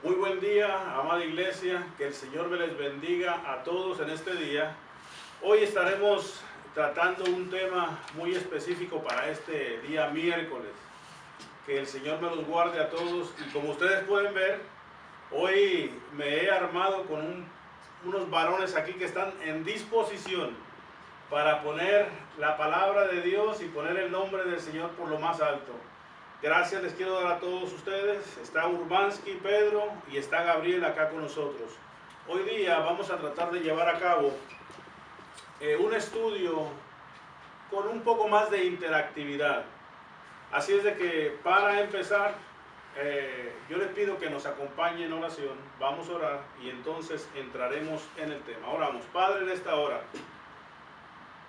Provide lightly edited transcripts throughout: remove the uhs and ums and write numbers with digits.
Muy buen día, amada iglesia, que el Señor me les bendiga a todos en este día. Hoy estaremos tratando un tema muy específico para este día miércoles. Que el Señor me los guarde a todos y como ustedes pueden ver, hoy me he armado con unos varones aquí que están en disposición para poner la palabra de Dios y poner el nombre del Señor por lo más alto. Gracias les quiero dar a todos ustedes. Está Urbanski, Pedro, y está Gabriel acá con nosotros. Hoy día vamos a tratar de llevar a cabo un estudio con un poco más de interactividad. Así es de que para empezar, yo les pido que nos acompañen en oración. Vamos a orar y entonces entraremos en el tema. Oramos. Padre, en esta hora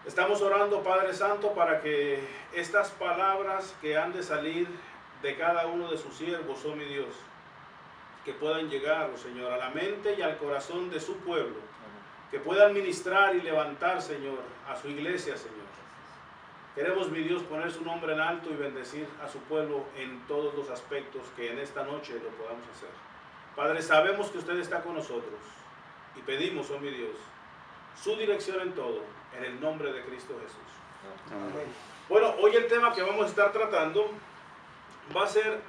estamos orando, Padre Santo, para que estas palabras que han de salir de cada uno de sus siervos, oh mi Dios, que puedan llegar, oh Señor, a la mente y al corazón de su pueblo, que puedan ministrar y levantar, Señor, a su iglesia, Señor. Queremos, mi Dios, poner su nombre en alto y bendecir a su pueblo en todos los aspectos que en esta noche lo podamos hacer. Padre, sabemos que usted está con nosotros y pedimos, oh mi Dios, su dirección en todo, en el nombre de Cristo Jesús. Amén. Bueno, hoy el tema que vamos a estar tratando va a ser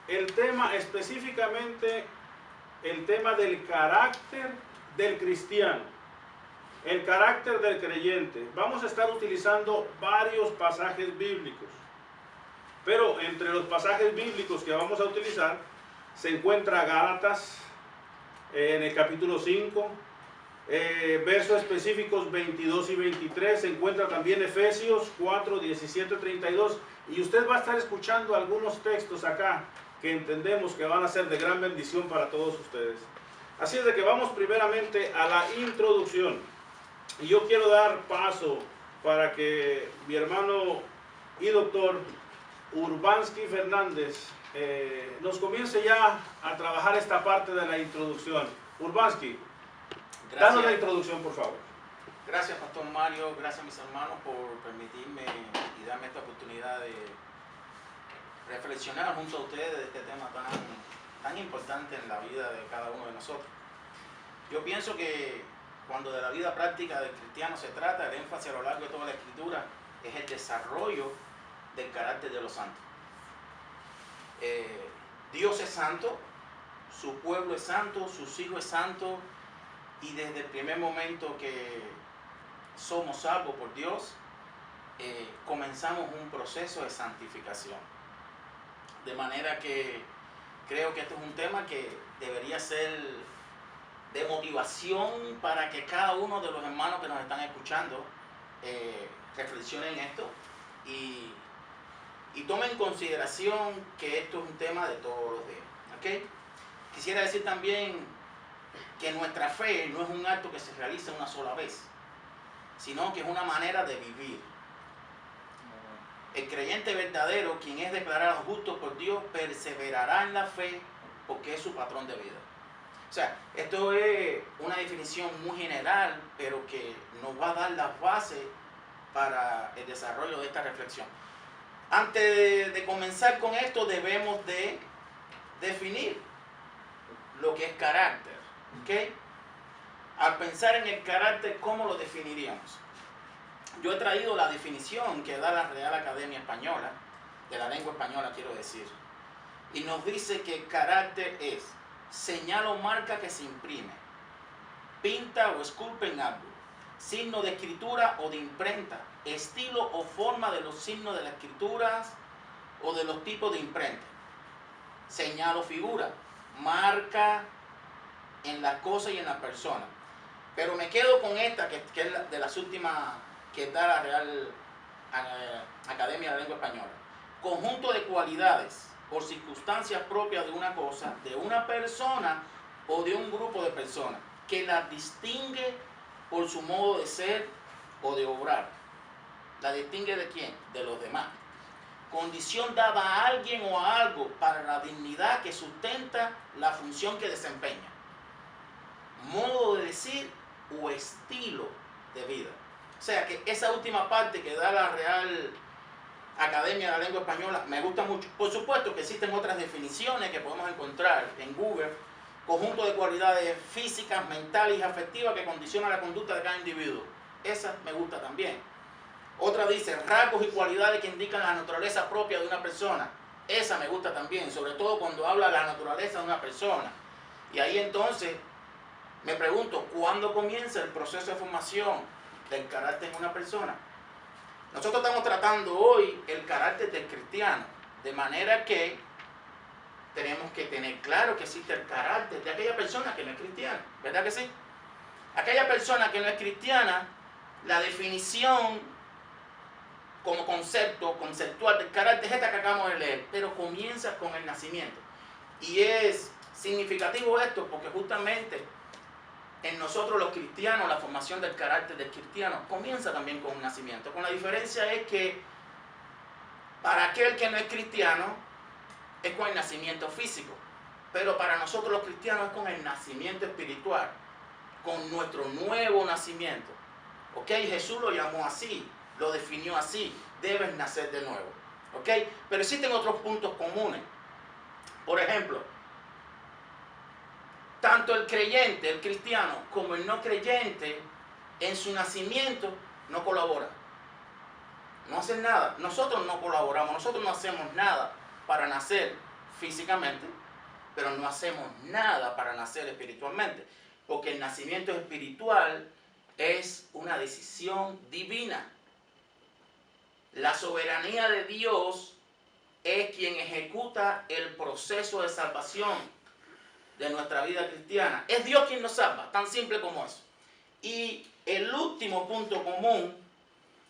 el tema específicamente, el tema del carácter del cristiano, el carácter del creyente. Vamos a estar utilizando varios pasajes bíblicos, pero entre los pasajes bíblicos que vamos a utilizar se encuentra Gálatas en el capítulo 5, versos específicos 22 y 23, se encuentra también Efesios 4, 17, 32, y usted va a estar escuchando algunos textos acá que entendemos que van a ser de gran bendición para todos ustedes. Así es de que vamos primeramente a la introducción, y yo quiero dar paso para que mi hermano y doctor Urbanski Fernández nos comience ya a trabajar esta parte de la introducción. Urbanski, danos la introducción, por favor. Gracias, Pastor Mario. Gracias, mis hermanos, por permitirme y darme esta oportunidad de reflexionar junto a ustedes de este tema tan importante en la vida de cada uno de nosotros. Yo pienso que cuando de la vida práctica del cristiano se trata, el énfasis a lo largo de toda la Escritura es el desarrollo del carácter de los santos. Dios es santo, su pueblo es santo, sus hijos es santo, y desde el primer momento que somos salvos por Dios, comenzamos un proceso de santificación. De manera que creo que este es un tema que debería ser de motivación para que cada uno de los hermanos que nos están escuchando reflexionen en esto y tomen en consideración que esto es un tema de todos los días. ¿Okay? Quisiera decir también que nuestra fe no es un acto que se realiza una sola vez, sino que es una manera de vivir. El creyente verdadero, quien es declarado justo por Dios, perseverará en la fe porque es su patrón de vida. O sea, esto es una definición muy general, pero que nos va a dar las bases para el desarrollo de esta reflexión. Antes de comenzar con esto, debemos de definir lo que es carácter. ¿Okay? Al pensar en el carácter, ¿cómo lo definiríamos? Yo he traído la definición que da la Real Academia Española, de la lengua española quiero decir, y nos dice que el carácter es señal o marca que se imprime, pinta o esculpe en algo, signo de escritura o de imprenta, estilo o forma de los signos de las escrituras o de los tipos de imprenta, señal o figura, marca en las cosas y en la persona. Pero me quedo con esta, que es de las últimas que da la Real Academia de la Lengua Española. Conjunto de cualidades por circunstancias propias de una cosa, de una persona o de un grupo de personas, que la distingue por su modo de ser o de obrar. ¿La distingue de quién? De los demás. Condición dada a alguien o a algo para la dignidad que sustenta la función que desempeña. Modo de decir o estilo de vida. O sea que esa última parte que da la Real Academia de la Lengua Española me gusta mucho. Por supuesto que existen otras definiciones que podemos encontrar en Google conjunto de cualidades físicas, mentales y afectivas que condicionan la conducta de cada individuo. Esa me gusta también. Otra dice, rasgos y cualidades que indican la naturaleza propia de una persona. Esa me gusta también, sobre todo cuando habla de la naturaleza de una persona. Y ahí entonces me pregunto, ¿cuándo comienza el proceso de formación del carácter en una persona? Nosotros estamos tratando hoy el carácter del cristiano, de manera que tenemos que tener claro que existe el carácter de aquella persona que no es cristiana, ¿verdad que sí? Aquella persona que no es cristiana, la definición como concepto, conceptual del carácter es esta que acabamos de leer, pero comienza con el nacimiento. Y es significativo esto porque justamente en nosotros los cristianos, la formación del carácter del cristiano comienza también con un nacimiento. Con la diferencia es que para aquel que no es cristiano es con el nacimiento físico, pero para nosotros los cristianos es con el nacimiento espiritual, con nuestro nuevo nacimiento. ¿Ok? Jesús lo llamó así, lo definió así, debes nacer de nuevo. ¿Ok? Pero existen otros puntos comunes. Por ejemplo, tanto el creyente, el cristiano, como el no creyente, en su nacimiento no colabora. No hacen nada. Nosotros no colaboramos, nosotros no hacemos nada para nacer físicamente, pero no hacemos nada para nacer espiritualmente. Porque el nacimiento espiritual es una decisión divina. La soberanía de Dios es quien ejecuta el proceso de salvación de nuestra vida cristiana. Es Dios quien nos salva, tan simple como eso. Y el último punto común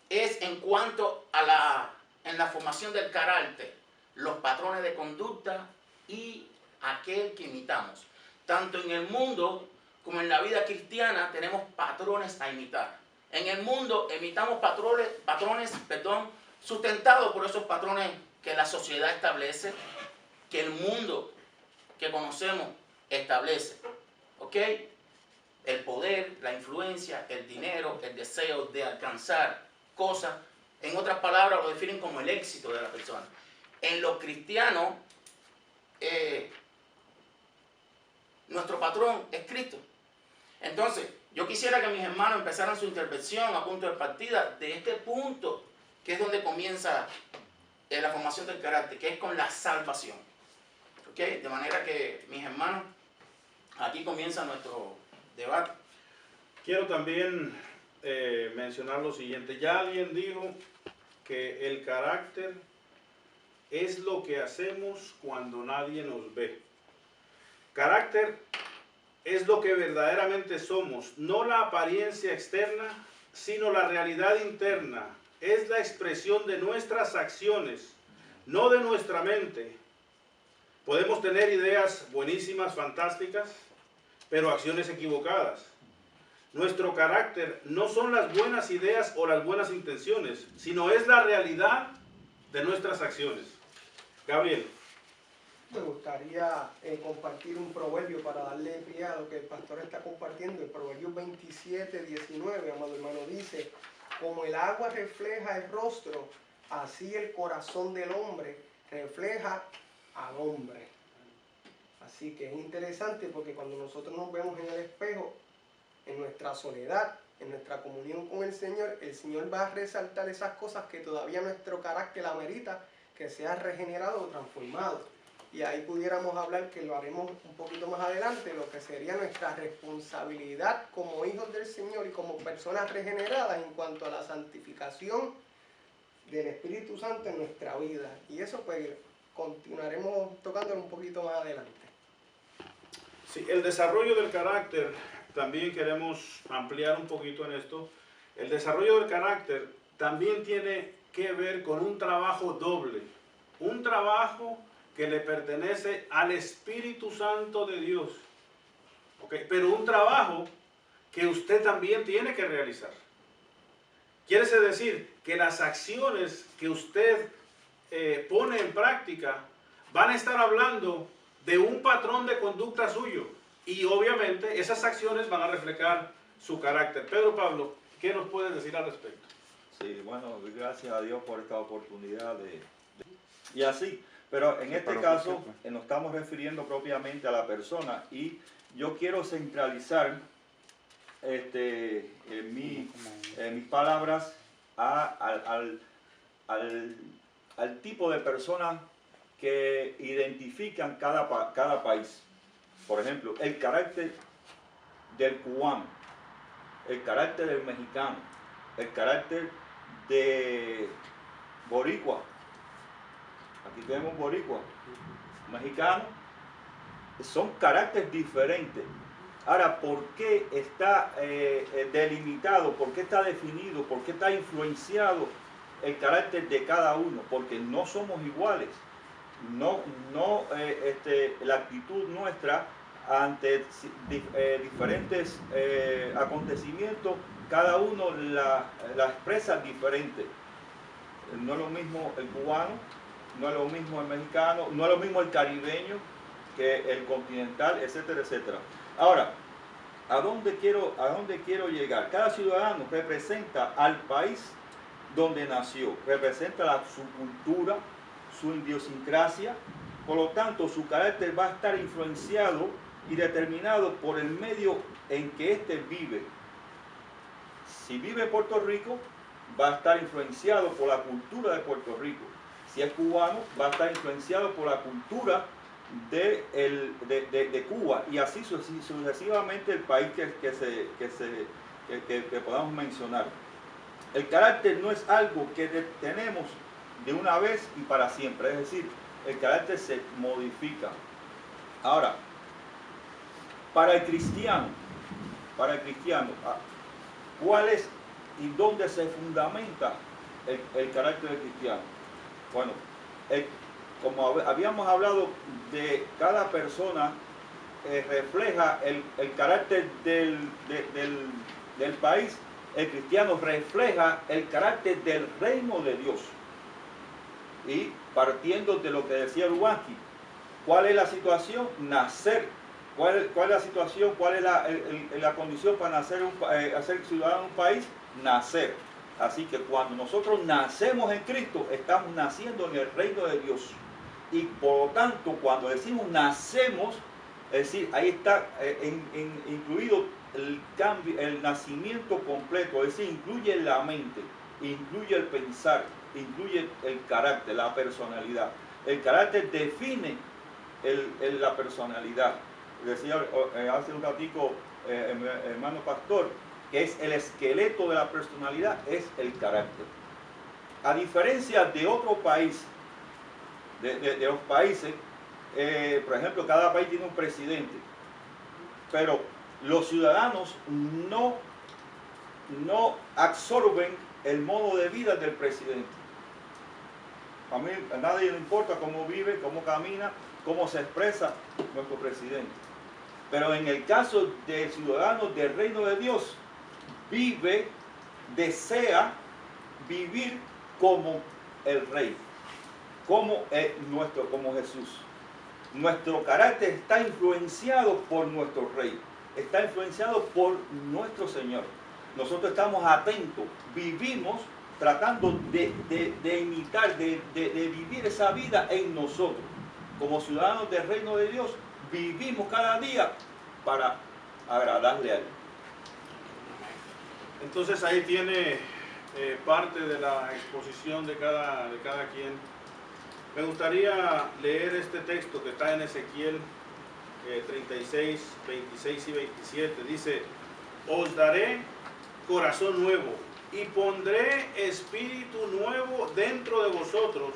es en cuanto a en la formación del carácter, los patrones de conducta y aquel que imitamos. Tanto en el mundo como en la vida cristiana tenemos patrones a imitar. En el mundo imitamos patrones, sustentados por esos patrones que la sociedad establece, que el mundo que conocemos establece. ¿Ok? El poder, la influencia, el dinero, el deseo de alcanzar cosas, en otras palabras lo definen como el éxito de la persona. En los cristianos, nuestro patrón es Cristo. Entonces, yo quisiera que mis hermanos empezaran su intervención a punto de partida de este punto, que es donde comienza la formación del carácter, que es con la salvación. ¿Ok? De manera que, mis hermanos, aquí comienza nuestro debate. Quiero también mencionar lo siguiente. Ya alguien dijo que el carácter es lo que hacemos cuando nadie nos ve. Carácter es lo que verdaderamente somos, no la apariencia externa, sino la realidad interna. Es la expresión de nuestras acciones, no de nuestra mente. Podemos tener ideas buenísimas, fantásticas, pero acciones equivocadas. Nuestro carácter no son las buenas ideas o las buenas intenciones, sino es la realidad de nuestras acciones. Gabriel. Me gustaría compartir un proverbio para darle pie a lo que el pastor está compartiendo. El proverbio 27:19, amado hermano, dice: como el agua refleja el rostro, así el corazón del hombre refleja al hombre. Así que es interesante porque cuando nosotros nos vemos en el espejo, en nuestra soledad, en nuestra comunión con el Señor va a resaltar esas cosas que todavía nuestro carácter amerita que sea regenerado o transformado. Y ahí pudiéramos hablar, que lo haremos un poquito más adelante, lo que sería nuestra responsabilidad como hijos del Señor y como personas regeneradas en cuanto a la santificación del Espíritu Santo en nuestra vida. Y eso pues continuaremos tocándolo un poquito más adelante. Sí, el desarrollo del carácter, también queremos ampliar un poquito en esto. El desarrollo del carácter también tiene que ver con un trabajo doble, un trabajo que le pertenece al Espíritu Santo de Dios, ¿okay? Pero un trabajo que usted también tiene que realizar. Quiere decir que las acciones que usted pone en práctica van a estar hablando de un patrón de conducta suyo, y obviamente esas acciones van a reflejar su carácter. Pedro Pablo, ¿qué nos puedes decir al respecto? Sí, bueno, gracias a Dios por esta oportunidad y así, Pero en este caso nos estamos refiriendo propiamente a la persona, y yo quiero centralizar mis palabras al tipo de personas que identifican cada país. Por ejemplo, el carácter del cubano, el carácter del mexicano, el carácter de boricua. Aquí tenemos boricua, mexicano, son caracteres diferentes. Ahora, ¿por qué está delimitado? ¿Por qué está definido? ¿Por qué está influenciado el carácter de cada uno? Porque no somos iguales. La actitud nuestra ante diferentes acontecimientos, cada uno la expresa diferente. No es lo mismo el cubano, no es lo mismo el mexicano, no es lo mismo el caribeño que el continental, etcétera, etcétera. Ahora, ¿a dónde quiero llegar? Cada ciudadano representa al país donde nació, representa su cultura, su idiosincrasia. Por lo tanto, su carácter va a estar influenciado y determinado por el medio en que éste vive. Si vive en Puerto Rico, va a estar influenciado por la cultura de Puerto Rico. Si es cubano, va a estar influenciado por la cultura de Cuba, y así sucesivamente el país que podamos mencionar. El carácter no es algo que tenemos de una vez y para siempre, es decir, el carácter se modifica. Ahora, para el cristiano, ¿cuál es y dónde se fundamenta el carácter del cristiano? Bueno, como habíamos hablado, de cada persona refleja el carácter del país. El cristiano refleja el carácter del reino de Dios. Y partiendo de lo que decía Lubanski, ¿cuál es la situación? Nacer. ¿Cuál es la situación? ¿Cuál es la condición para ser ciudadano de un país? Nacer. Así que cuando nosotros nacemos en Cristo, estamos naciendo en el reino de Dios. Y por lo tanto, cuando decimos nacemos, es decir, ahí está incluido el cambio, el nacimiento completo, es decir, incluye la mente, incluye el pensar, incluye el carácter, la personalidad. El carácter define la personalidad. Decía hace un ratico hermano pastor, que es el esqueleto de la personalidad, es el carácter. A diferencia de otro país, de los países, por ejemplo, cada país tiene un presidente, pero los ciudadanos no absorben el modo de vida del presidente. A nadie le importa cómo vive, cómo camina, cómo se expresa nuestro presidente. Pero en el caso del ciudadano del reino de Dios, desea vivir como el rey, como Jesús. Nuestro carácter está influenciado por nuestro rey, está influenciado por nuestro Señor. Nosotros estamos atentos, vivimos tratando de imitar, de vivir esa vida en nosotros. Como ciudadanos del reino de Dios, vivimos cada día para agradarle a Él. Entonces ahí tiene parte de la exposición de cada quien. Me gustaría leer este texto que está en Ezequiel 36, 26 y 27. Dice: os daré corazón nuevo y pondré espíritu nuevo dentro de vosotros,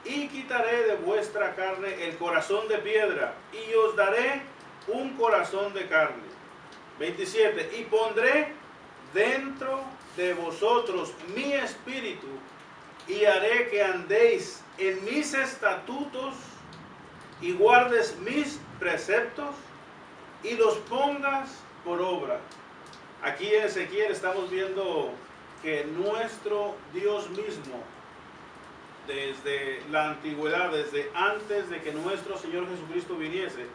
y quitaré de vuestra carne el corazón de piedra, y os daré un corazón de carne. 27. Y pondré dentro de vosotros mi espíritu, y haré que andéis en mis estatutos y guardes mis preceptos y los pongas por obra. Aquí en Ezequiel estamos viendo que nuestro Dios mismo, desde la antigüedad, desde antes de que nuestro Señor Jesucristo viniese,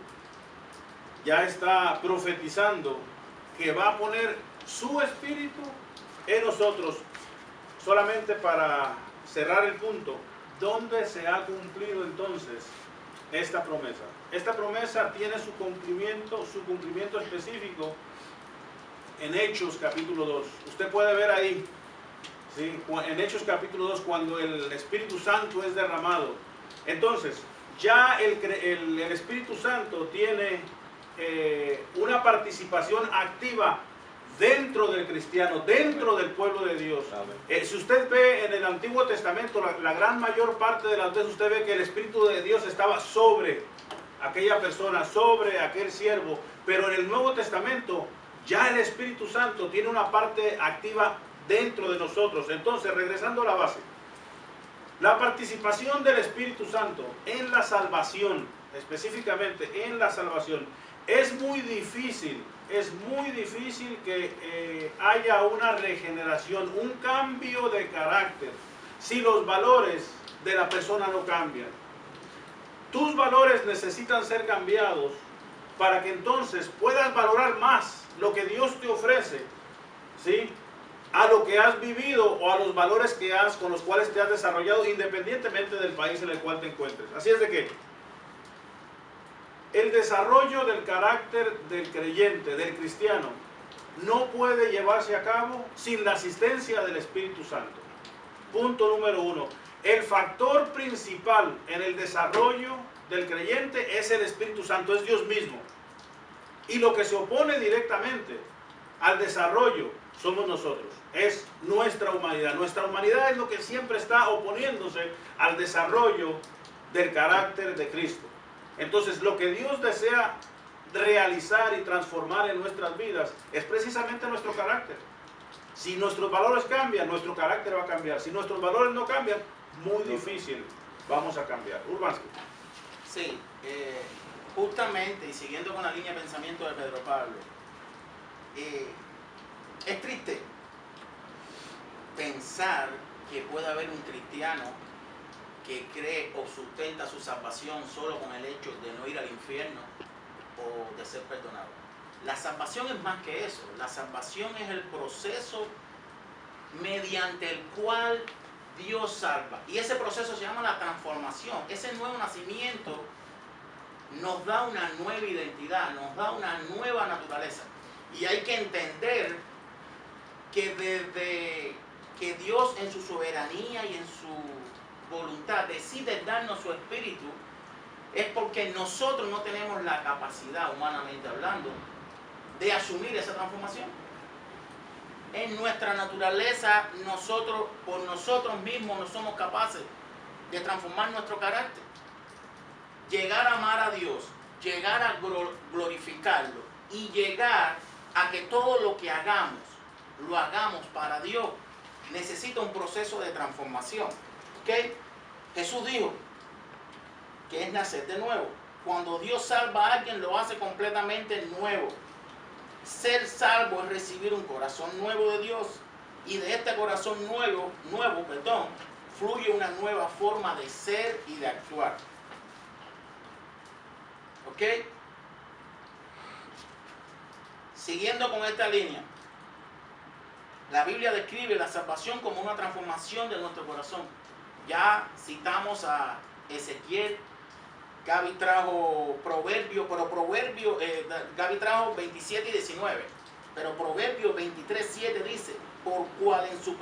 ya está profetizando que va a poner su espíritu en nosotros. Solamente para cerrar el punto, ¿dónde se ha cumplido entonces esta promesa? Esta promesa tiene su cumplimiento específico en Hechos capítulo 2. Usted puede ver ahí, ¿sí? En Hechos capítulo 2, cuando el Espíritu Santo es derramado. Entonces, ya el Espíritu Santo tiene una participación activa dentro del cristiano, dentro del pueblo de Dios. Si usted ve en el Antiguo Testamento, la gran mayor parte de las veces usted ve que el Espíritu de Dios estaba sobre aquella persona, sobre aquel siervo, pero en el Nuevo Testamento ya el Espíritu Santo tiene una parte activa dentro de nosotros. Entonces, regresando a la base, la participación del Espíritu Santo en la salvación, específicamente en la salvación, es muy difícil que haya una regeneración, un cambio de carácter, si los valores de la persona no cambian. Tus valores necesitan ser cambiados para que entonces puedas valorar más lo que Dios te ofrece, ¿sí?, a lo que has vivido o a los valores con los cuales te has desarrollado, independientemente del país en el cual te encuentres. Así es de que el desarrollo del carácter del creyente, del cristiano, no puede llevarse a cabo sin la asistencia del Espíritu Santo. Punto número 1. El factor principal en el desarrollo del creyente es el Espíritu Santo, es Dios mismo. Y lo que se opone directamente al desarrollo somos nosotros, es nuestra humanidad. Nuestra humanidad es lo que siempre está oponiéndose al desarrollo del carácter de Cristo. Entonces, lo que Dios desea realizar y transformar en nuestras vidas es precisamente nuestro carácter. Si nuestros valores cambian, nuestro carácter va a cambiar. Si nuestros valores no cambian, muy difícil vamos a cambiar. Urbanski. Sí, justamente, y siguiendo con la línea de pensamiento de Pedro Pablo, es triste pensar que pueda haber un cristiano que cree o sustenta su salvación solo con el hecho de no ir al infierno o de ser perdonado. La salvación es más que eso. La salvación es el proceso mediante el cual Dios salva. Y ese proceso se llama la transformación. Ese nuevo nacimiento nos da una nueva identidad, nos da una nueva naturaleza. Y hay que entender que desde que Dios en su soberanía y en su voluntad decide darnos su espíritu, es porque nosotros no tenemos la capacidad, humanamente hablando, de asumir esa transformación. En nuestra naturaleza, nosotros, por nosotros mismos, no somos capaces de transformar nuestro carácter. Llegar a amar a Dios, llegar a glorificarlo y llegar a que todo lo que hagamos, lo hagamos para Dios, necesita un proceso de transformación. ¿Okay? Jesús dijo que es nacer de nuevo. Cuando Dios salva a alguien, lo hace completamente nuevo. Ser salvo es recibir un corazón nuevo de Dios, y de este corazón nuevo, fluye una nueva forma de ser y de actuar. ¿Ok? Siguiendo con esta línea, la Biblia describe la salvación como una transformación de nuestro corazón. Ya citamos a Ezequiel, Gaby trajo Proverbios, pero Gaby trajo 27 y 19, pero Proverbios 23, 7 dice, por cual es su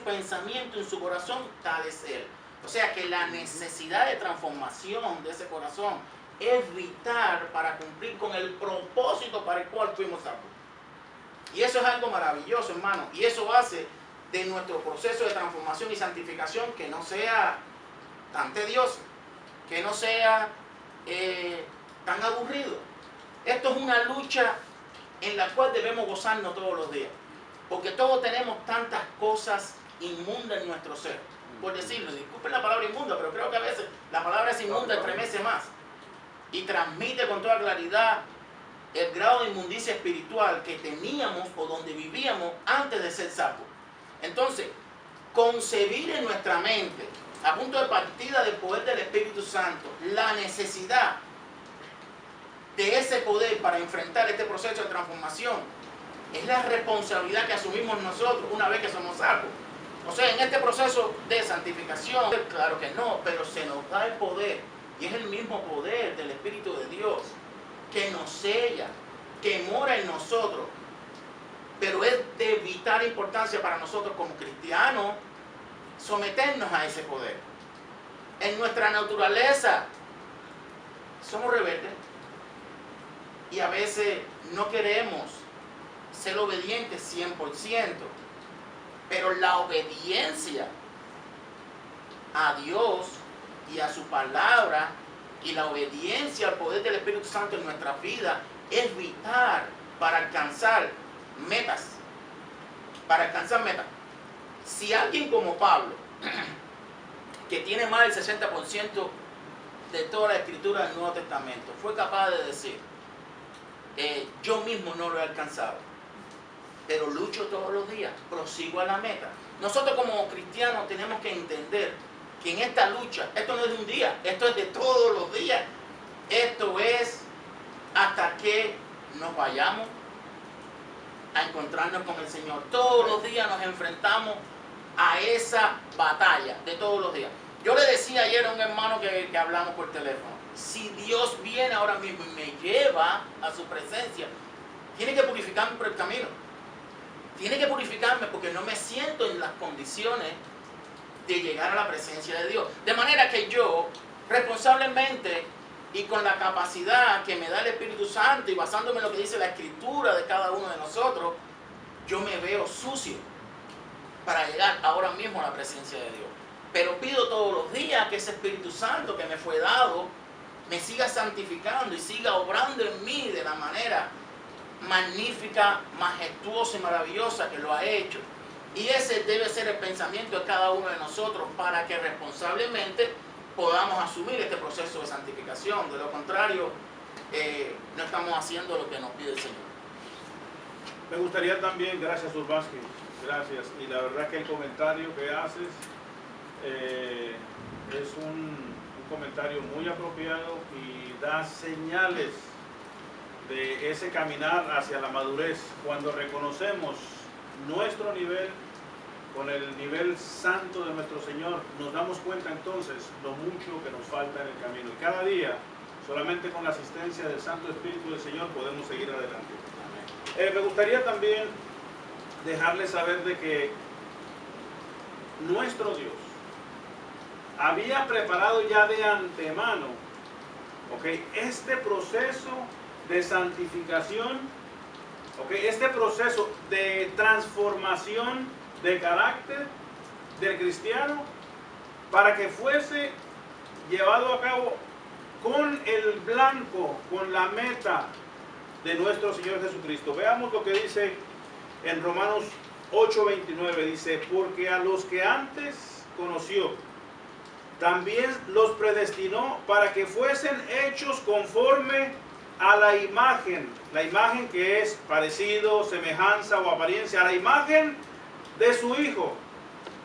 pensamiento en su corazón, tal es él. O sea que la necesidad de transformación de ese corazón es vital para cumplir con el propósito para el cual fuimos salvos. Y eso es algo maravilloso, hermano. Y eso hace de nuestro proceso de transformación y santificación que no sea tan tedioso, que no sea tan aburrido. Esto es una lucha en la cual debemos gozarnos todos los días, porque todos tenemos tantas cosas inmundas en nuestro ser. Por decirlo, disculpen la palabra inmunda, pero creo que a veces la palabra es inmunda, estremece más y transmite con toda claridad el grado de inmundicia espiritual que teníamos o donde vivíamos antes de ser salvos. Entonces, concebir en nuestra mente, a punto de partida del poder del Espíritu Santo, la necesidad de ese poder para enfrentar este proceso de transformación, es la responsabilidad que asumimos nosotros una vez que somos salvos. O sea, en este proceso de santificación, claro que no, pero se nos da el poder, y es el mismo poder del Espíritu de Dios, que nos sella, que mora en nosotros. Pero es de vital importancia para nosotros como cristianos someternos a ese poder. En nuestra naturaleza somos rebeldes y a veces no queremos ser obedientes 100%, pero la obediencia a Dios y a su palabra y la obediencia al poder del Espíritu Santo en nuestra vida es vital para alcanzar metas. Para alcanzar metas. Si alguien como Pablo, que tiene más del 60% de toda la escritura del Nuevo Testamento, fue capaz de decir, yo mismo no lo he alcanzado, pero lucho todos los días, prosigo a la meta. Nosotros como cristianos tenemos que entender que en esta lucha, esto no es de un día, esto es de todos los días. Esto es hasta que nos vayamos a encontrarnos con el Señor. Todos los días nos enfrentamos a esa batalla de todos los días. Yo le decía ayer a un hermano que hablamos por teléfono, si Dios viene ahora mismo y me lleva a su presencia, tiene que purificarme por el camino. Tiene que purificarme porque no me siento en las condiciones de llegar a la presencia de Dios. De manera que yo, responsablemente y con la capacidad que me da el Espíritu Santo y basándome en lo que dice la Escritura de cada uno de nosotros, yo me veo sucio para llegar ahora mismo a la presencia de Dios. Pero pido todos los días que ese Espíritu Santo que me fue dado me siga santificando y siga obrando en mí de la manera magnífica, majestuosa y maravillosa que lo ha hecho. Y ese debe ser el pensamiento de cada uno de nosotros para que responsablemente podamos asumir este proceso de santificación. De lo contrario, no estamos haciendo lo que nos pide el Señor. Me gustaría también, gracias Urbanski, gracias. Y la verdad que el comentario que haces es un comentario muy apropiado y da señales de ese caminar hacia la madurez. Cuando reconocemos nuestro nivel con el nivel santo de nuestro Señor, nos damos cuenta entonces lo mucho que nos falta en el camino. Y cada día, solamente con la asistencia del Santo Espíritu del Señor, podemos seguir adelante. Me gustaría también dejarles saber de que nuestro Dios había preparado ya de antemano, este proceso de santificación, este proceso de transformación de carácter del cristiano, para que fuese llevado a cabo con el blanco, con la meta de nuestro Señor Jesucristo. Veamos lo que dice en Romanos 8:29, dice, porque a los que antes conoció, también los predestinó para que fuesen hechos conforme a la imagen que es parecido, semejanza o apariencia, a la imagen de su Hijo,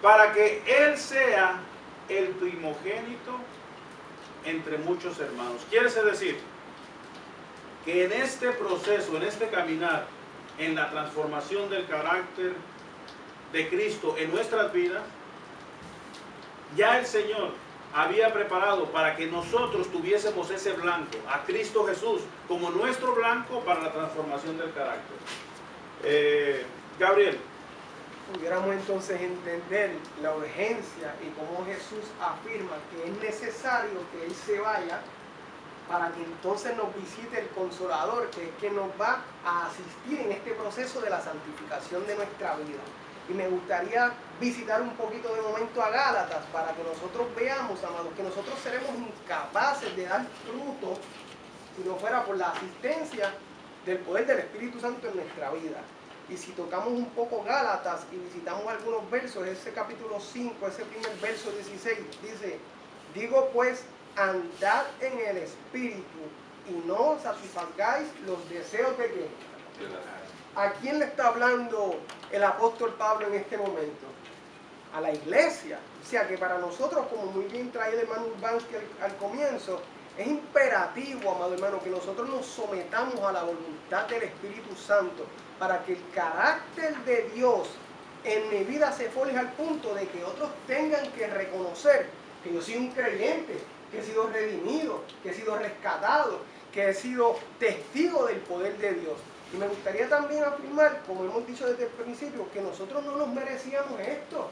para que Él sea el primogénito entre muchos hermanos. Quiere decir que en este proceso, en este caminar, en la transformación del carácter de Cristo en nuestras vidas, ya el Señor había preparado para que nosotros tuviésemos ese blanco, a Cristo Jesús, como nuestro blanco para la transformación del carácter. Gabriel. Pudiéramos entonces entender la urgencia y cómo Jesús afirma que es necesario que Él se vaya para que entonces nos visite el Consolador, que es quien nos va a asistir en este proceso de la santificación de nuestra vida. Y me gustaría visitar un poquito de momento a Gálatas para que nosotros veamos, amados, que nosotros seremos incapaces de dar fruto si no fuera por la asistencia del poder del Espíritu Santo en nuestra vida. Y si tocamos un poco Gálatas y visitamos algunos versos, ese capítulo 5, ese primer verso 16, dice, digo pues, andad en el Espíritu y no satisfagáis los deseos de ¿qué? ¿A quién le está hablando el apóstol Pablo en este momento? A la iglesia. O sea que para nosotros, como muy bien traído el hermano Urbanski al comienzo, es imperativo, amado hermano, que nosotros nos sometamos a la voluntad del Espíritu Santo para que el carácter de Dios en mi vida se forja al punto de que otros tengan que reconocer que yo soy un creyente, que he sido redimido, que he sido rescatado, que he sido testigo del poder de Dios. Y me gustaría también afirmar, como hemos dicho desde el principio, que nosotros no nos merecíamos esto.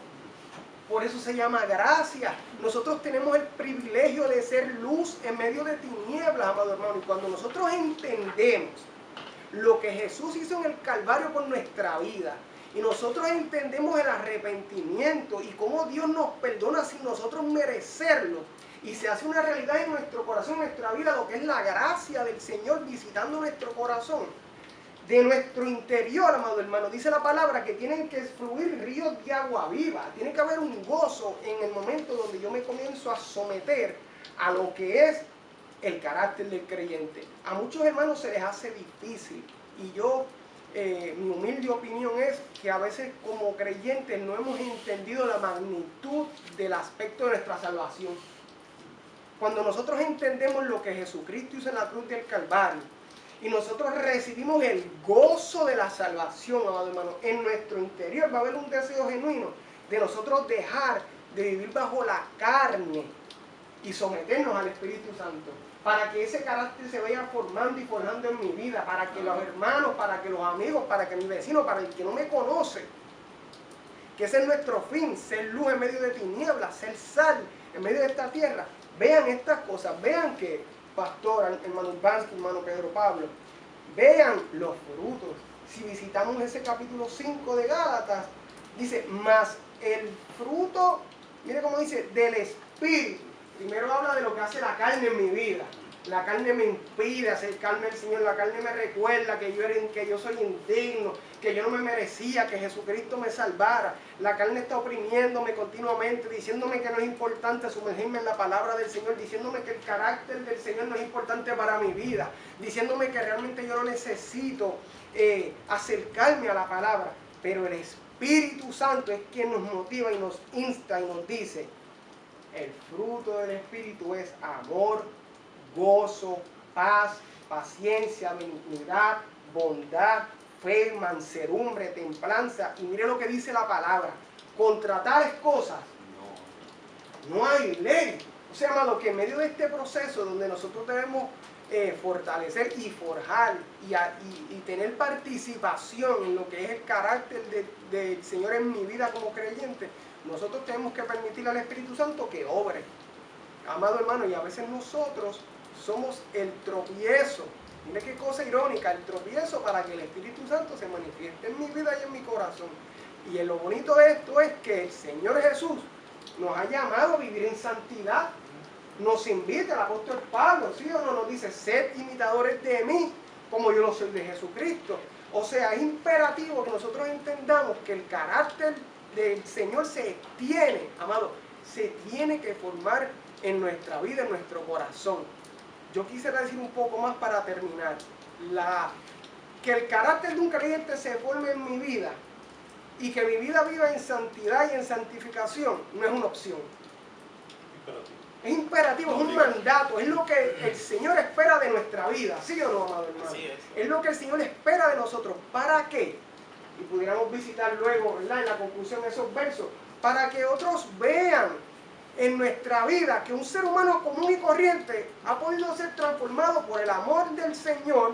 Por eso se llama gracia. Nosotros tenemos el privilegio de ser luz en medio de tinieblas, amado hermano. Y cuando nosotros entendemos lo que Jesús hizo en el Calvario por nuestra vida, y nosotros entendemos el arrepentimiento y cómo Dios nos perdona sin nosotros merecerlo, y se hace una realidad en nuestro corazón, en nuestra vida, lo que es la gracia del Señor visitando nuestro corazón, de nuestro interior, amado hermano, dice la palabra que tienen que fluir ríos de agua viva. Tiene que haber un gozo en el momento donde yo me comienzo a someter a lo que es el carácter del creyente. A muchos hermanos se les hace difícil, y yo, mi humilde opinión es que a veces como creyentes no hemos entendido la magnitud del aspecto de nuestra salvación. Cuando nosotros entendemos lo que Jesucristo hizo en la cruz del Calvario, y nosotros recibimos el gozo de la salvación, amado hermano, en nuestro interior va a haber un deseo genuino de nosotros dejar de vivir bajo la carne y someternos al Espíritu Santo, para que ese carácter se vaya formando y forjando en mi vida, para que los hermanos, para que los amigos, para que mi vecino, para el que no me conoce, que ese es nuestro fin, ser luz en medio de tinieblas, ser sal en medio de esta tierra, vean estas cosas, vean que pastor, hermano Bansky, hermano Pedro Pablo, vean los frutos. Si visitamos ese capítulo 5 de Gálatas, dice, más el fruto, mire cómo dice, del Espíritu. Primero habla de lo que hace la carne en mi vida. La carne me impide acercarme al Señor, la carne me recuerda que yo soy indigno, que yo no me merecía que Jesucristo me salvara. La carne está oprimiéndome continuamente, diciéndome que no es importante sumergirme en la palabra del Señor, diciéndome que el carácter del Señor no es importante para mi vida, diciéndome que realmente yo no necesito acercarme a la palabra. Pero el Espíritu Santo es quien nos motiva y nos insta y nos dice, el fruto del Espíritu es amor, gozo, paz, paciencia, benignidad, bondad, fe, mansedumbre, templanza. Y mire lo que dice la palabra, contra tales cosas no hay ley. O sea, amado, que en medio de este proceso donde nosotros debemos fortalecer y forjar y tener participación en lo que es el carácter del Señor en mi vida como creyente, nosotros tenemos que permitir al Espíritu Santo que obre, amado hermano. Y a veces nosotros somos el tropiezo. Mire qué cosa irónica, el tropiezo para que el Espíritu Santo se manifieste en mi vida y en mi corazón. Y lo bonito de esto es que el Señor Jesús nos ha llamado a vivir en santidad. Nos invita el apóstol Pablo, ¿sí o no? Nos dice, sed imitadores de mí, como yo lo soy de Jesucristo. O sea, es imperativo que nosotros entendamos que el carácter del Señor se tiene, amado, se tiene que formar en nuestra vida, en nuestro corazón. Yo quisiera decir un poco más para terminar. Que el carácter de un creyente se forme en mi vida y que mi vida viva en santidad y en santificación no es una opción. Es imperativo, es un mandato, es lo que el Señor espera de nuestra vida. ¿Sí o no, amado hermano? Así es. Es lo que el Señor espera de nosotros. ¿Para qué? Y pudiéramos visitar luego, ¿verdad?, en la conclusión de esos versos, para que otros vean en nuestra vida que un ser humano común y corriente ha podido ser transformado por el amor del Señor,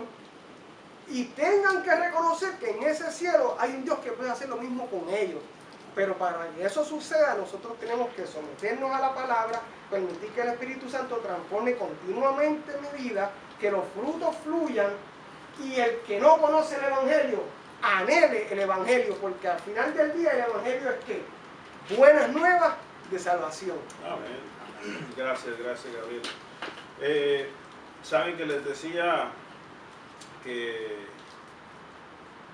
y tengan que reconocer que en ese cielo hay un Dios que puede hacer lo mismo con ellos. Pero para que eso suceda, nosotros tenemos que someternos a la palabra, permitir que el Espíritu Santo transforme continuamente mi vida, que los frutos fluyan, y el que no conoce el Evangelio, anhele el Evangelio, porque al final del día el Evangelio es que buenas nuevas de salvación. Amén. Gracias, Gabriel. Saben que les decía que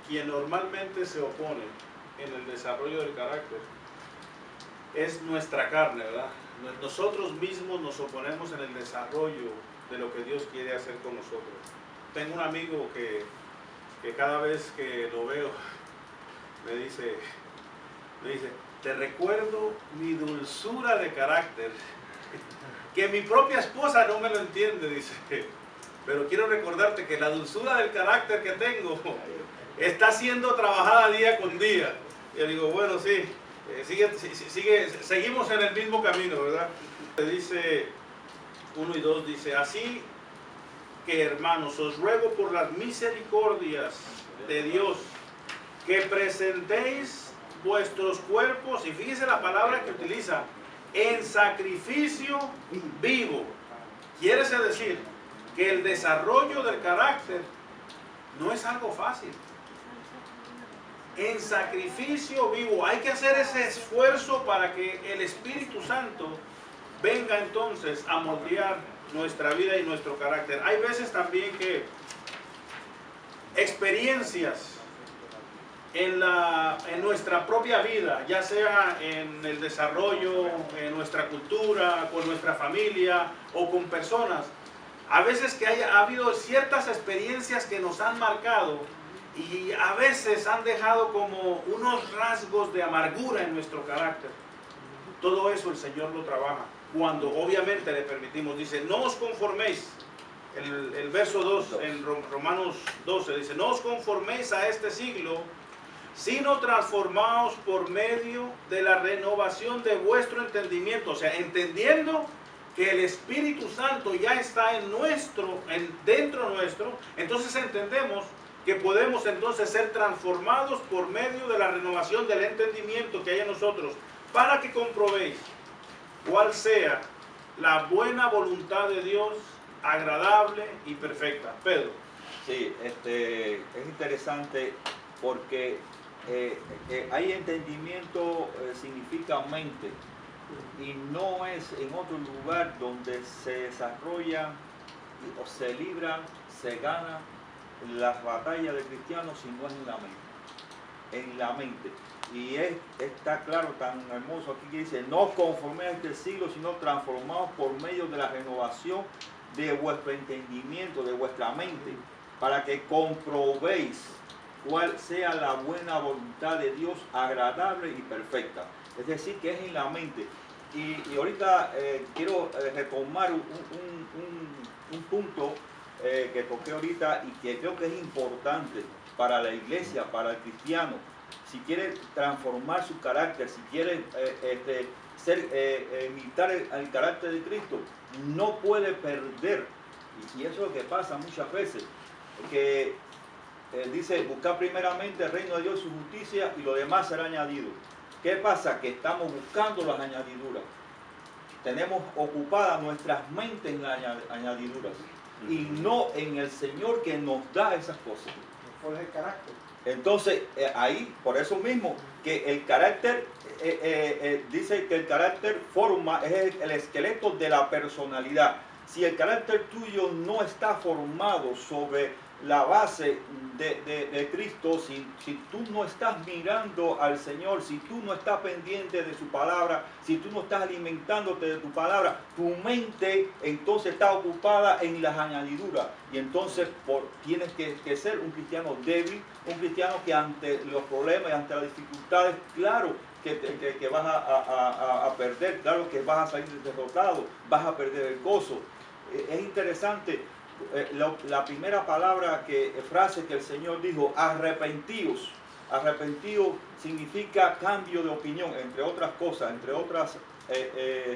quien normalmente se opone en el desarrollo del carácter es nuestra carne, ¿verdad? Nosotros mismos nos oponemos en el desarrollo de lo que Dios quiere hacer con nosotros. Tengo un amigo que cada vez que lo veo me dice, te recuerdo mi dulzura de carácter, que mi propia esposa no me lo entiende, dice, pero quiero recordarte que la dulzura del carácter que tengo está siendo trabajada día con día. Yo digo, bueno, sí, seguimos en el mismo camino, ¿verdad? Dice 1 y 2, dice, así que hermanos, os ruego por las misericordias de Dios, que presentéis vuestros cuerpos, y fíjese la palabra que utiliza, en sacrificio vivo. Quiere decir que el desarrollo del carácter no es algo fácil. En sacrificio vivo, hay que hacer ese esfuerzo para que el Espíritu Santo venga entonces a moldear nuestra vida y nuestro carácter. Hay veces también que experiencias en nuestra propia vida, ya sea en el desarrollo, en nuestra cultura, con nuestra familia o con personas, a veces que ha habido ciertas experiencias que nos han marcado y a veces han dejado como unos rasgos de amargura en nuestro carácter. Todo eso el Señor lo trabaja cuando obviamente le permitimos. Dice, no os conforméis. El verso 2 en Romanos 12 dice, no os conforméis a este siglo, sino transformaos por medio de la renovación de vuestro entendimiento. O sea, entendiendo que el Espíritu Santo ya está dentro nuestro, entonces entendemos que podemos entonces ser transformados por medio de la renovación del entendimiento que hay en nosotros, para que comprobéis cuál sea la buena voluntad de Dios, agradable y perfecta. Pedro. Sí, es interesante porque hay entendimiento, significa mente, y no es en otro lugar donde se desarrolla o se libra, se gana las batallas de cristianos, sino es en la mente. En la mente. Y está claro, tan hermoso aquí que dice, no os conforméis a este siglo, sino transformaos por medio de la renovación de vuestro entendimiento, de vuestra mente, para que comprobéis cuál sea la buena voluntad de Dios, agradable y perfecta. Es decir, que es en la mente. Y ahorita quiero retomar un punto que toqué ahorita y que creo que es importante para la iglesia, para el cristiano. Si quiere transformar su carácter, si quiere imitar el carácter de Cristo, no puede perder. Y eso es lo que pasa muchas veces, que dice, buscar primeramente el reino de Dios y su justicia, y lo demás será añadido. ¿Qué pasa? Que estamos buscando las añadiduras. Tenemos ocupadas nuestras mentes en las añadiduras y no en el Señor que nos da esas cosas. ¿Cuál es el carácter? Entonces, ahí, por eso mismo, que el carácter, dice que el carácter es el esqueleto de la personalidad. Si el carácter tuyo no está formado sobre la base de Cristo, si tú no estás mirando al Señor, si tú no estás pendiente de su palabra, si tú no estás alimentándote de tu palabra, tu mente entonces está ocupada en las añadiduras. Y entonces tienes que ser un cristiano débil, un cristiano que ante los problemas y ante las dificultades, claro que vas a perder, claro que vas a salir derrotado, vas a perder el gozo. Es interesante. La primera frase que el Señor dijo, arrepentíos. Arrepentido significa cambio de opinión, entre otras cosas, entre otros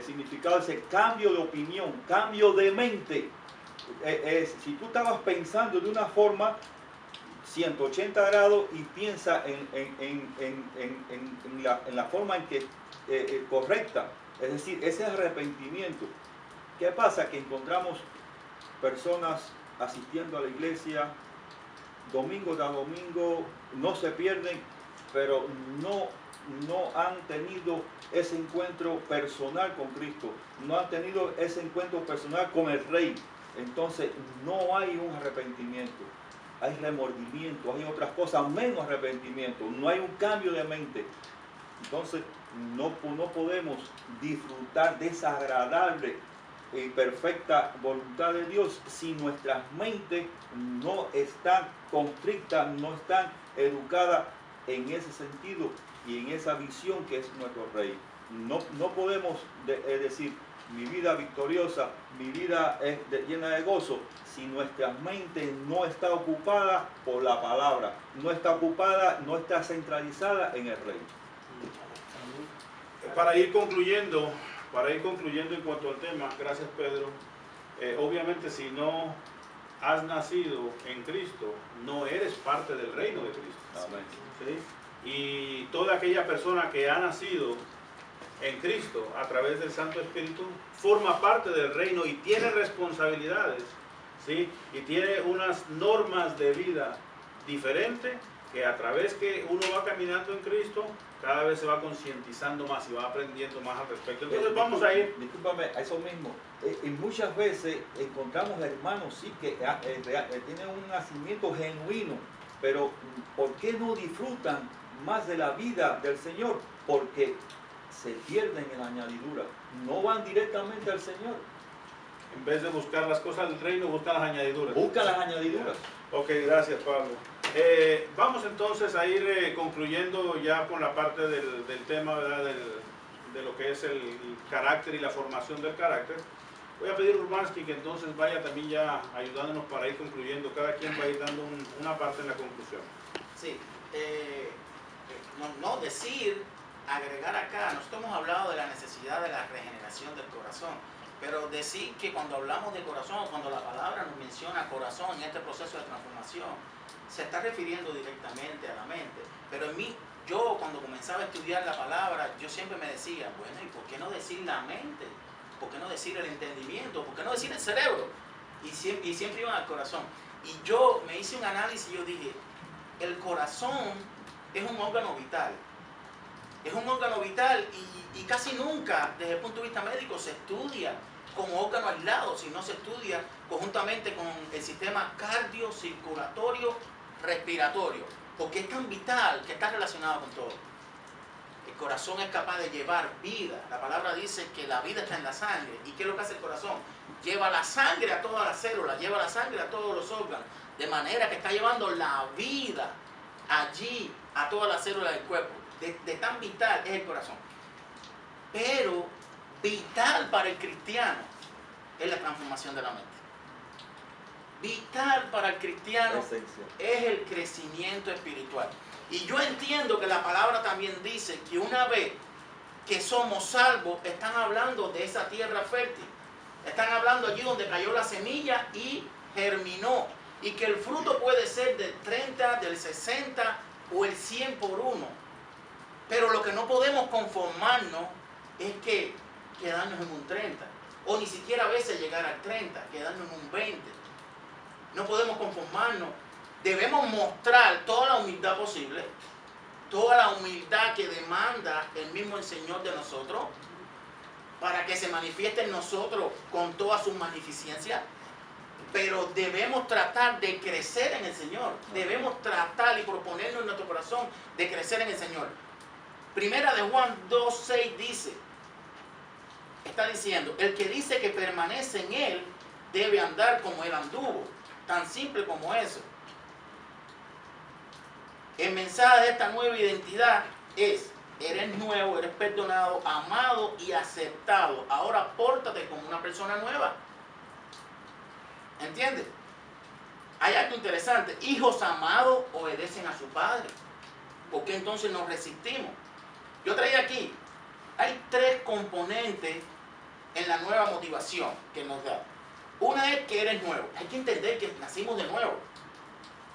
significados, dice cambio de opinión, cambio de mente. Si tú estabas pensando de una forma 180 grados y piensa en la forma en que correcta, es decir, ese arrepentimiento. ¿Qué pasa? Que encontramos personas asistiendo a la iglesia domingo tras domingo, no se pierden, pero no han tenido ese encuentro personal con Cristo, no han tenido ese encuentro personal con el Rey. Entonces no hay un arrepentimiento, hay remordimiento, hay otras cosas menos arrepentimiento, no hay un cambio de mente. Entonces no podemos disfrutar de esa agradable y perfecta voluntad de Dios si nuestras mentes no están constrictas, no están educadas en ese sentido y en esa visión que es nuestro Rey. No podemos decir, mi vida victoriosa, mi vida es llena de gozo, si nuestra mente no está ocupada por la palabra, no está ocupada, no está centralizada en el reino. Para ir concluyendo en cuanto al tema, gracias Pedro, obviamente si no has nacido en Cristo, no eres parte del reino de Cristo. Amén. ¿Sí? Y toda aquella persona que ha nacido en Cristo a través del Santo Espíritu forma parte del reino y tiene responsabilidades, ¿sí? Y tiene unas normas de vida diferentes que a través que uno va caminando en Cristo, cada vez se va concientizando más y va aprendiendo más al respecto. Entonces vamos a ir. Discúlpame, a eso mismo. Y muchas veces encontramos hermanos, sí, que tienen un nacimiento genuino, pero ¿por qué no disfrutan más de la vida del Señor? Porque se pierden en la añadidura, no van directamente al Señor. En vez de buscar las cosas del reino, buscan las añadiduras. Busca las añadiduras. Ok, gracias Pablo. Vamos entonces a ir concluyendo ya con la parte del tema, ¿verdad? De lo que es el carácter y la formación del carácter. Voy a pedir a Urbanski que entonces vaya también ya ayudándonos para ir concluyendo. Cada quien va a ir dando una parte en la conclusión. Sí, agregar acá, nosotros hemos hablado de la necesidad de la regeneración del corazón, pero decir que cuando hablamos de corazón, cuando la palabra nos menciona corazón en este proceso de transformación, se está refiriendo directamente a la mente. Pero en mí, yo cuando comenzaba a estudiar la palabra, yo siempre me decía, bueno, ¿y por qué no decir la mente? ¿Por qué no decir el entendimiento? ¿Por qué no decir el cerebro? Y siempre iban al corazón. Y yo me hice un análisis y yo dije, el corazón es un órgano vital. Es un órgano vital y casi nunca, desde el punto de vista médico, se estudia como órgano aislado, sino se estudia conjuntamente con el sistema cardiocirculatorio respiratorio, porque es tan vital que está relacionado con todo. El corazón es capaz de llevar vida. La palabra dice que la vida está en la sangre. ¿Y qué es lo que hace el corazón? Lleva la sangre a todas las células, lleva la sangre a todos los órganos, de manera que está llevando la vida allí a todas las células del cuerpo. De tan vital es el corazón. Pero vital para el cristiano es la transformación de la mente. Vital para el cristiano es el crecimiento espiritual. Y yo entiendo que la palabra también dice que una vez que somos salvos, están hablando de esa tierra fértil. Están hablando allí donde cayó la semilla y germinó. Y que el fruto puede ser del 30, del 60 o el 100 por uno. Pero lo que no podemos conformarnos es que quedarnos en un 30. O ni siquiera a veces llegar al 30, quedarnos en un 20. No podemos conformarnos. Debemos mostrar toda la humildad posible, toda la humildad que demanda el mismo Señor de nosotros, para que se manifieste en nosotros con toda su magnificencia. Pero debemos tratar de crecer en el Señor. Debemos tratar y proponernos en nuestro corazón de crecer en el Señor. Primera de Juan 2:6 dice, está diciendo, el que dice que permanece en Él debe andar como Él anduvo. Tan simple como eso. El mensaje de esta nueva identidad es, eres nuevo, eres perdonado, amado y aceptado. Ahora pórtate como una persona nueva. ¿Entiendes? Hay algo interesante. Hijos amados obedecen a su padre. ¿Por qué entonces nos resistimos? Yo traía aquí, hay 3 componentes en la nueva motivación que nos da. Una es que eres nuevo. Hay que entender que nacimos de nuevo.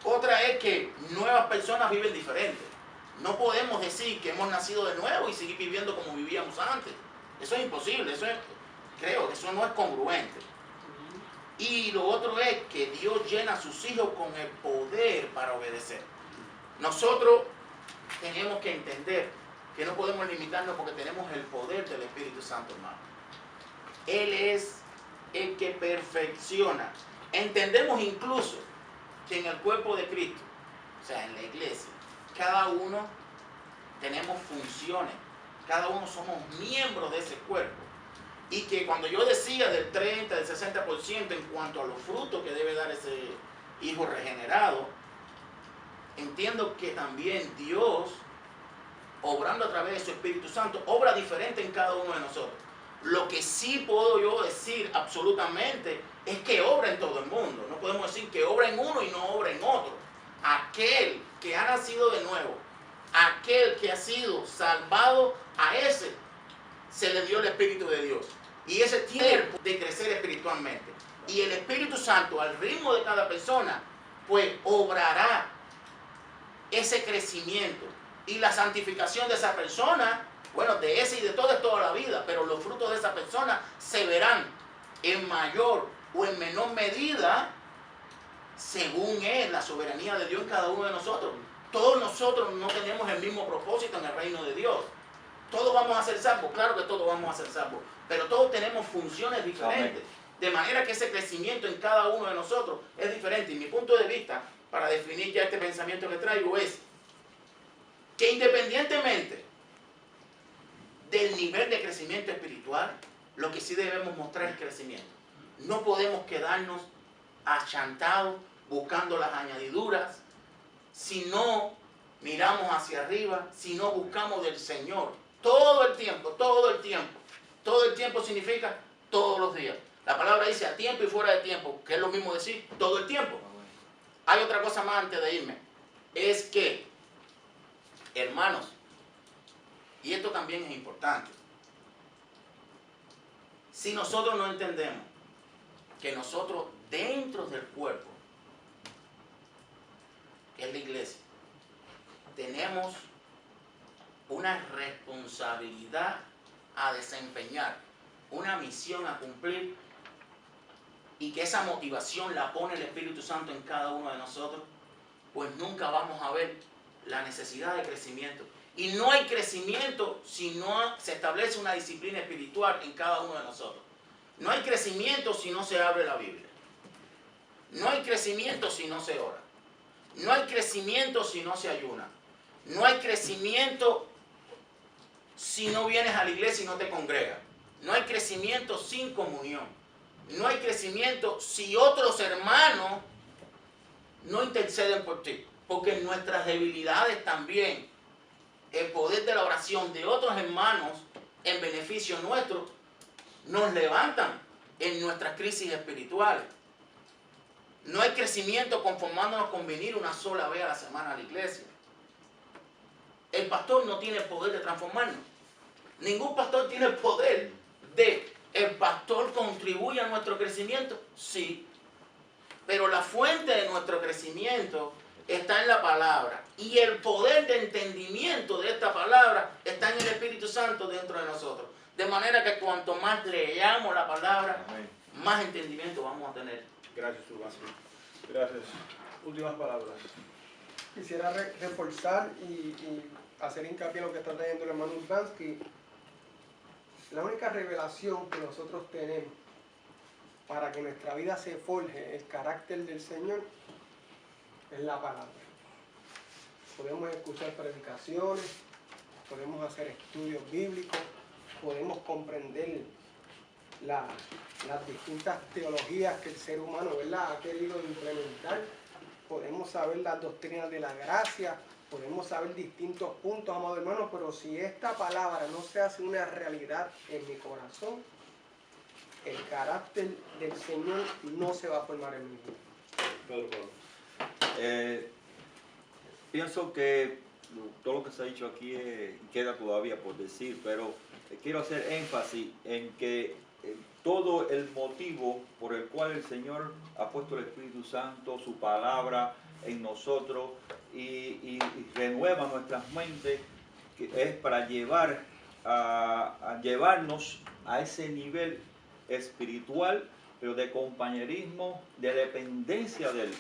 Otra es que nuevas personas viven diferente. No podemos decir que hemos nacido de nuevo y seguir viviendo como vivíamos antes. Eso es imposible. Creo que eso no es congruente. Y lo otro es que Dios llena a sus hijos con el poder para obedecer. Nosotros tenemos que entender que no podemos limitarnos porque tenemos el poder del Espíritu Santo, hermano. Él es el que perfecciona. Entendemos incluso que en el cuerpo de Cristo, o sea, en la iglesia, cada uno tenemos funciones, cada uno somos miembros de ese cuerpo. Y que cuando yo decía del 30, del 60% en cuanto a los frutos que debe dar ese hijo regenerado, entiendo que también Dios, obrando a través de su Espíritu Santo, obra diferente en cada uno de nosotros. Lo que sí puedo yo decir absolutamente es que obra en todo el mundo. No podemos decir que obra en uno y no obra en otro. Aquel que ha nacido de nuevo, aquel que ha sido salvado, a ese se le dio el Espíritu de Dios. Y ese tiempo de crecer espiritualmente. Y el Espíritu Santo, al ritmo de cada persona, pues obrará ese crecimiento. Y la santificación de esa persona, bueno, de ese y de todo es toda la vida, pero los frutos de esa persona se verán en mayor o en menor medida según es la soberanía de Dios en cada uno de nosotros. Todos nosotros no tenemos el mismo propósito en el reino de Dios. Todos vamos a ser salvos, claro que todos vamos a ser salvos, pero todos tenemos funciones diferentes. De manera que ese crecimiento en cada uno de nosotros es diferente. Y mi punto de vista, para definir ya este pensamiento que traigo, es que independientemente del nivel de crecimiento espiritual, lo que sí debemos mostrar es crecimiento. No podemos quedarnos achantados buscando las añadiduras, si no miramos hacia arriba, si no buscamos del Señor todo el tiempo, todo el tiempo. Todo el tiempo significa todos los días. La palabra dice a tiempo y fuera de tiempo, que es lo mismo decir todo el tiempo. Hay otra cosa más antes de irme, es que, hermanos, y esto también es importante, si nosotros no entendemos que nosotros dentro del cuerpo, que es la iglesia, tenemos una responsabilidad a desempeñar, una misión a cumplir, y que esa motivación la pone el Espíritu Santo en cada uno de nosotros, pues nunca vamos a ver la necesidad de crecimiento. Y no hay crecimiento si no se establece una disciplina espiritual en cada uno de nosotros. No hay crecimiento si no se abre la Biblia. No hay crecimiento si no se ora. No hay crecimiento si no se ayuna. No hay crecimiento si no vienes a la iglesia y no te congregas. No hay crecimiento sin comunión. No hay crecimiento si otros hermanos no interceden por ti. Porque en nuestras debilidades también, el poder de la oración de otros hermanos en beneficio nuestro nos levantan en nuestras crisis espirituales. No hay crecimiento conformándonos con venir una sola vez a la semana a la iglesia. El pastor no tiene el poder de transformarnos. Ningún pastor tiene el poder de... ¿El pastor contribuye a nuestro crecimiento? Sí. Pero la fuente de nuestro crecimiento está en la palabra. Y el poder de entendimiento de esta palabra está en el Espíritu Santo dentro de nosotros. De manera que cuanto más leamos la palabra, más entendimiento vamos a tener. Gracias, Urbanski. Gracias. Últimas palabras. Quisiera reforzar y hacer hincapié en lo que está trayendo el hermano Urbanski. La única revelación que nosotros tenemos para que nuestra vida se forje el carácter del Señor es la palabra. Podemos escuchar predicaciones, podemos hacer estudios bíblicos, podemos comprender las distintas teologías que el ser humano, ¿verdad?, ha querido implementar, podemos saber las doctrinas de la gracia, podemos saber distintos puntos, amados hermanos, pero si esta palabra no se hace una realidad en mi corazón, el carácter del Señor no se va a formar en mi vida. Pienso que todo lo que se ha dicho aquí queda todavía por decir, pero quiero hacer énfasis en que todo el motivo por el cual el Señor ha puesto el Espíritu Santo, su palabra en nosotros y renueva nuestras mentes, que es para llevarnos a ese nivel espiritual, pero de compañerismo, de dependencia de Él.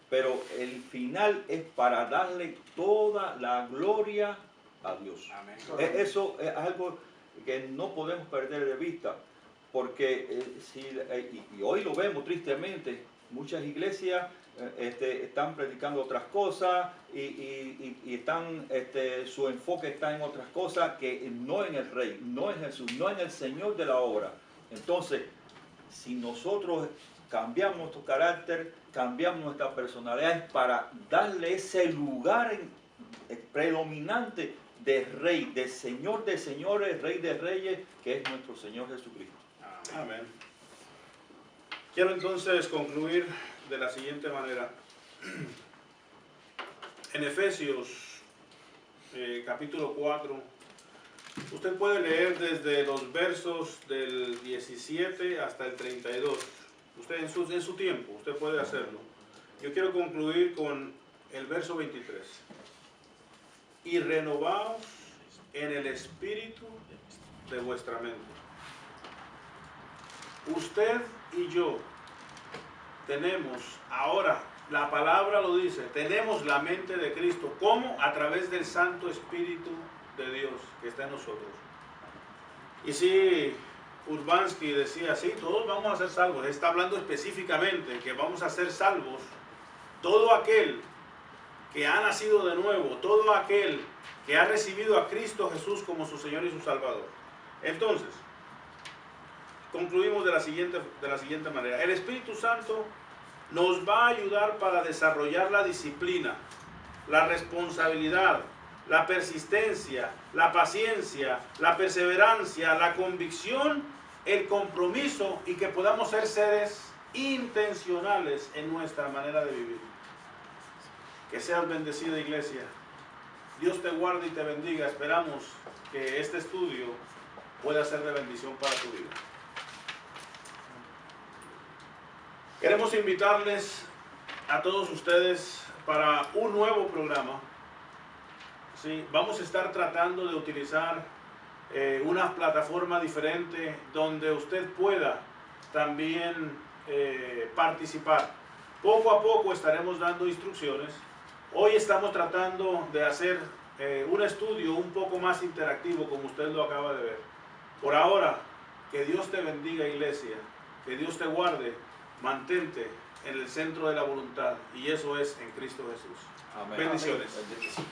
Pero el final es para darle toda la gloria a Dios. Amén. Eso es algo que no podemos perder de vista, porque y hoy lo vemos tristemente, muchas iglesias están predicando otras cosas y están, su enfoque está en otras cosas que no en el Rey, no en Jesús, no en el Señor de la obra. Entonces, si nosotros cambiamos nuestro carácter, cambiamos nuestra personalidad, es para darle ese lugar predominante de Rey, de Señor de señores, Rey de reyes, que es nuestro Señor Jesucristo. Amén. Quiero entonces concluir de la siguiente manera. En Efesios capítulo 4, usted puede leer desde los versos del 17 hasta el 32. Usted en su tiempo, usted puede hacerlo. Yo quiero concluir con el verso 23. Y renovaos en el espíritu de vuestra mente. Usted y yo tenemos ahora, la palabra lo dice, tenemos la mente de Cristo. ¿Cómo? A través del Santo Espíritu de Dios que está en nosotros. Y si Urbanski decía, sí, todos vamos a ser salvos, está hablando específicamente que vamos a ser salvos todo aquel que ha nacido de nuevo, todo aquel que ha recibido a Cristo Jesús como su Señor y su Salvador. Entonces, concluimos de la siguiente manera. El Espíritu Santo nos va a ayudar para desarrollar la disciplina, la responsabilidad, la persistencia, la paciencia, la perseverancia, la convicción, el compromiso y que podamos ser seres intencionales en nuestra manera de vivir. Que seas bendecida, iglesia. Dios te guarde y te bendiga. Esperamos que este estudio pueda ser de bendición para tu vida. Queremos invitarles a todos ustedes para un nuevo programa. ¿Sí? Vamos a estar tratando de utilizar una plataforma diferente donde usted pueda también participar. Poco a poco estaremos dando instrucciones. Hoy estamos tratando de hacer un estudio un poco más interactivo, como usted lo acaba de ver. Por ahora, que Dios te bendiga, iglesia, que Dios te guarde, mantente en el centro de la voluntad, y eso es en Cristo Jesús. Amén. Bendiciones. Amén.